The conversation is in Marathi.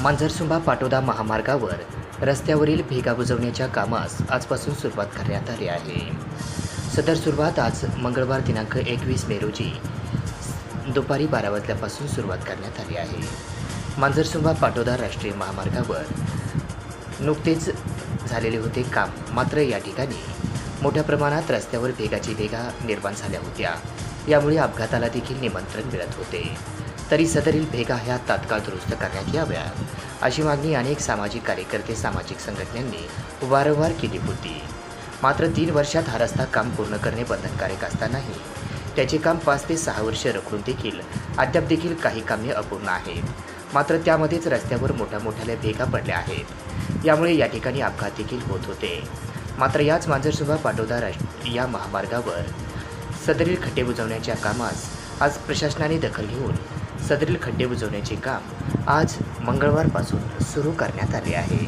मांजरसुंबा पाटोदा महामार्गावर रस्त्यावरील भेगा बुजवण्याच्या कामास आजपासून सुरुवात करण्यात आली आहे. सदर सुरुवात आज मंगळवार दिनांक 21 मे रोजी दुपारी 12 वाजल्यापासून सुरुवात करण्यात आली आहे. मांजरसुंबा पाटोदा राष्ट्रीय महामार्गावर नुकतेच झालेले होते काम, मात्र या ठिकाणी मोठ्या प्रमाणात रस्त्यावर भेगा निर्माण झाल्या होत्या. यामुळे अपघाताला देखील निमंत्रण मिळत होते. तरी सदरील भेगा ह्या तात्काळ दुरुस्त करण्यात याव्या अशी मागणी अनेक सामाजिक कार्यकर्ते, सामाजिक संघटनांनी वारंवार केली होती. मात्र 3 वर्षात हा रस्ता काम पूर्ण करणे बंधनकारक असतानाही त्याचे काम 5 ते 6 वर्ष रखडून देखील अद्याप देखील काही कामे अपूर्ण आहेत. मात्र त्यामध्येच रस्त्यावर मोठ्या भेगा पडल्या आहेत. यामुळे या ठिकाणी अपघात देखील होत होते. मात्र याच मांजरसुंबा पाटोदा या महामार्गावर सदरील खड्डे बुजवण्याच्या कामास आज प्रशासनाने दखल घेऊन सदरील खड्डे बुजवण्याचे काम आज मंगळवारपासून सुरू करण्यात आले आहे.